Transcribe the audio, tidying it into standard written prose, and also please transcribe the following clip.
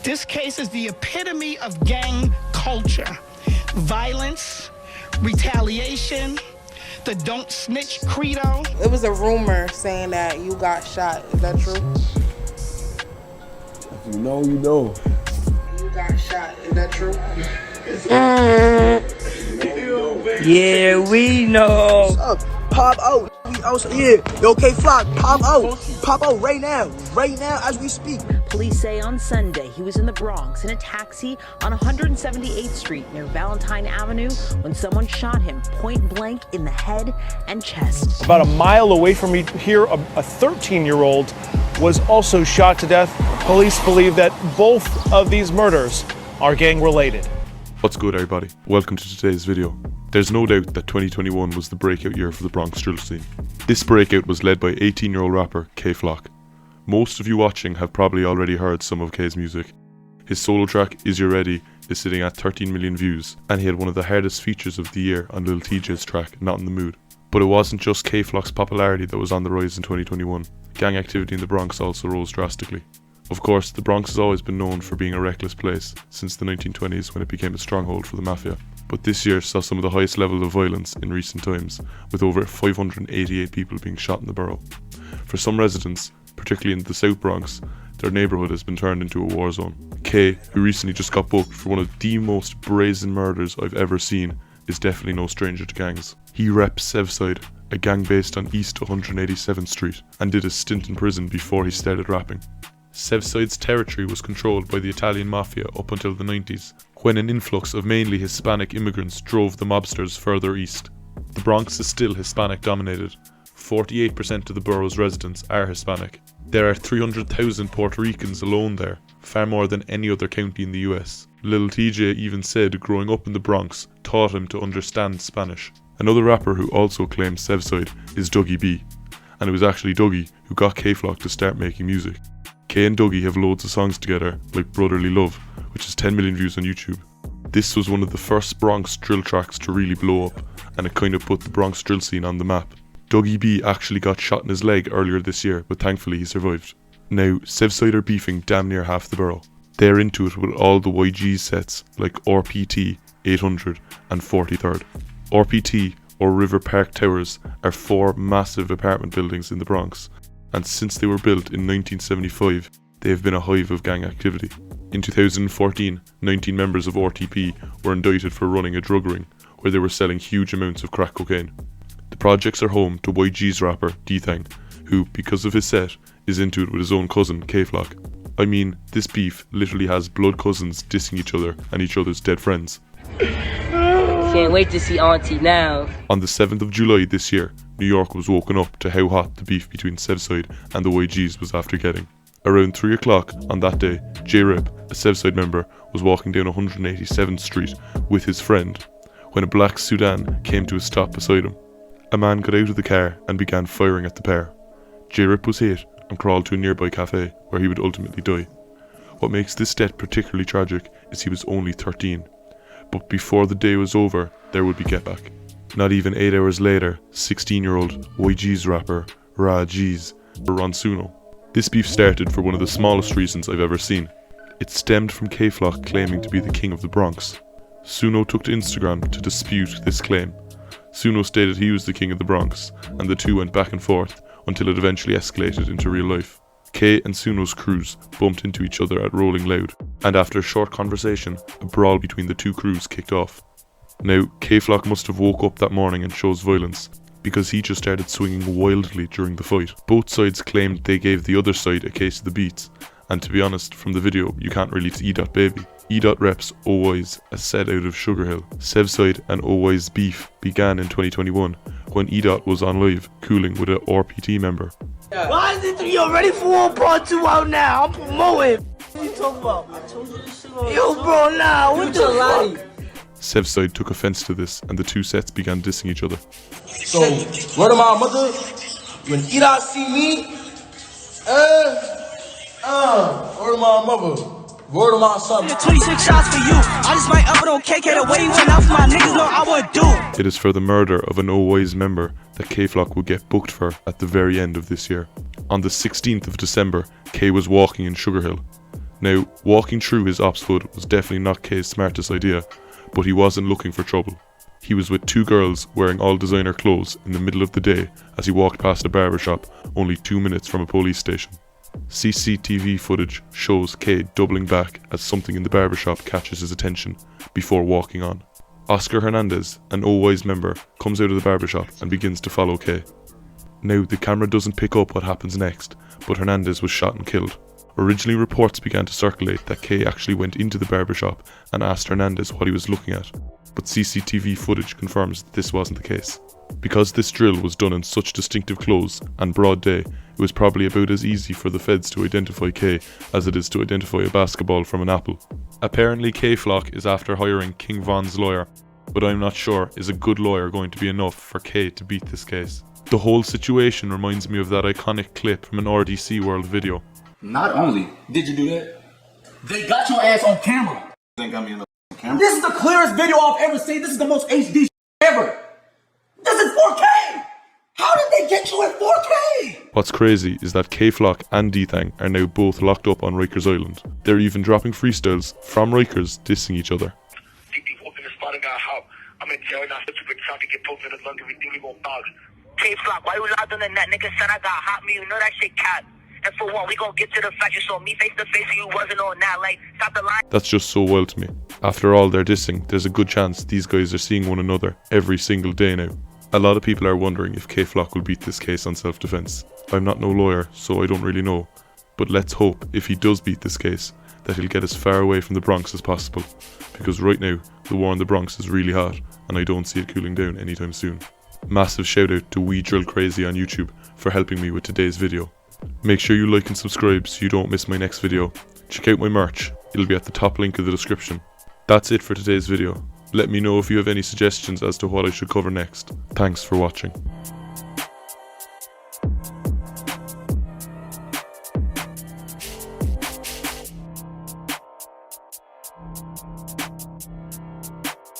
This case is the epitome of gang culture. Violence, retaliation, the don't snitch credo. It was a rumor saying that you got shot. Is that true? If you know, you know. You got shot. Is that true? Yeah, we know. What's up? Pop out. We also here. Yo, K-Flock, pop out. Pop out right now. Right now as we speak. Police say on Sunday he was in the Bronx in a taxi on 178th Street near Valentine Avenue when someone shot him point blank in the head and chest. About a mile away from me here, a 13-year-old was also shot to death. Police believe that both of these murders are gang-related. What's good, everybody? Welcome to today's video. There's no doubt that 2021 was the breakout year for the Bronx drill scene. This breakout was led by 18-year-old rapper K-Flock. Most of you watching have probably already heard some of K's music. His solo track, Is You Ready, is sitting at 13 million views, and he had one of the hardest features of the year on Lil TJ's track, Not in the Mood. But it wasn't just K-Flock's popularity that was on the rise in 2021. Gang activity in the Bronx also rose drastically. Of course, the Bronx has always been known for being a reckless place since the 1920s when it became a stronghold for the mafia. But this year saw some of the highest level of violence in recent times, with over 588 people being shot in the borough. For some residents, particularly in the South Bronx, their neighbourhood has been turned into a war zone. K, who recently just got booked for one of the most brazen murders I've ever seen, is definitely no stranger to gangs. He reps Sevside, a gang based on East 187th Street, and did a stint in prison before he started rapping. Sevside's territory was controlled by the Italian mafia up until the 90s, when an influx of mainly Hispanic immigrants drove the mobsters further east. The Bronx is still Hispanic dominated. 48% of the borough's residents are Hispanic. There are 300,000 Puerto Ricans alone there, far more than any other county in the US. Lil TJ even said growing up in the Bronx taught him to understand Spanish. Another rapper who also claims Sevside is Dougie B, and it was actually Dougie who got K-Flock to start making music. K and Dougie have loads of songs together, like Brotherly Love, which has 10 million views on YouTube. This was one of the first Bronx drill tracks to really blow up, and it kind of put the Bronx drill scene on the map. Dougie B actually got shot in his leg earlier this year, but thankfully he survived. Now, Sevside are beefing damn near half the borough. They're into it with all the OYOGz sets like RPT, 800 and 43rd. RPT, or River Park Towers, are 4 massive apartment buildings in the Bronx, and since they were built in 1975, they have been a hive of gang activity. In 2014, 19 members of RTP were indicted for running a drug ring, where they were selling huge amounts of crack cocaine. The projects are home to OYOGz rapper Dthang, who, because of his set, is into it with his own cousin K-Flock. I mean, this beef literally has blood cousins dissing each other and each other's dead friends. Can't wait to see Auntie now. On the 7th of July this year, New York was woken up to how hot the beef between Sevside and the OYOGz was after getting. Around 3 o'clock on that day, J-Rip, a Sevside member, was walking down 187th Street with his friend when a black sedan came to a stop beside him. A man got out of the car and began firing at the pair. J-Rip was hit and crawled to a nearby cafe where he would ultimately die. What makes this death particularly tragic is he was only 13. But before the day was over, there would be get back. Not even 8 hours later, 16-year-old OYOGz rapper Rah Gz were on Suno. This beef started for one of the smallest reasons I've ever seen. It stemmed from K-Flock claiming to be the king of the Bronx. Suno took to Instagram to dispute this claim. Suno stated he was the king of the Bronx, and the two went back and forth until it eventually escalated into real life. K and Suno's crews bumped into each other at Rolling Loud, and after a short conversation, a brawl between the two crews kicked off. Now, K-Flock must have woke up that morning and chose violence, because he just started swinging wildly during the fight. Both sides claimed they gave the other side a case of the beats, and to be honest, from the video, you can't really see Edot baby. Edot reps OYOGz, a set out of Sugar Hill. Sevside and OYOGz beef began in 2021 when Edot was on live cooling with a RPT member. Why is it 3 already for part 2 out now? I'm promoting. What you talking about? I told you this shit on. Yo, bro, nah, what the fuck? Sevside took offense to this and the two sets began dissing each other. So, word of my mother, when Edot see me, word of my mother. Word of my son. 26 shots for you. I just might up it on KK the way you went out for my niggas know I would do. It is for the murder of an OYOGz member that K-Flock will get booked for at the very end of this year. On the 16th of December, K was walking in Sugar Hill. Now, walking through his ops hood was definitely not K's smartest idea, but he wasn't looking for trouble. He was with two girls wearing all designer clothes in the middle of the day as he walked past a barbershop only 2 minutes from a police station. CCTV footage shows K doubling back as something in the barbershop catches his attention before walking on. Oscar Hernandez, an OYOGz member, comes out of the barbershop and begins to follow K. Now, the camera doesn't pick up what happens next, but Hernandez was shot and killed. Originally, reports began to circulate that K actually went into the barbershop and asked Hernandez what he was looking at, but CCTV footage confirms that this wasn't the case. Because this drill was done in such distinctive clothes and broad day, it was probably about as easy for the feds to identify K as it is to identify a basketball from an apple. Apparently K-Flock is after hiring King Von's lawyer, but I'm not sure is a good lawyer going to be enough for K to beat this case. The whole situation reminds me of that iconic clip from an RDC World video. Not only did you do that, they got your ass on camera. They got me on the camera. This is the clearest video I've ever seen. This is the most HD ever. This is 4K. How did they get you at 4K? What's crazy is that K-Flock and Dthang are now both locked up on Rikers Island. They're even dropping freestyles from Rikers dissing each other. K-Flock, why you locked on the net? Nigga said I got hot me, you know that shit cap. And for one, we gon' get to the fact you saw me face to face and you wasn't on that. Like, stop the line. That's just so wild to me. After all they're dissing, there's a good chance these guys are seeing one another every single day now. A lot of people are wondering if K-Flock will beat this case on self-defense. I'm not no lawyer, so I don't really know. But let's hope, if he does beat this case, that he'll get as far away from the Bronx as possible. Because right now, the war in the Bronx is really hot, and I don't see it cooling down anytime soon. Massive shout out to We Drill Crazy on YouTube for helping me with today's video. Make sure you like and subscribe so you don't miss my next video. Check out my merch, it'll be at the top link of the description. That's it for today's video. Let me know if you have any suggestions as to what I should cover next. Thanks for watching.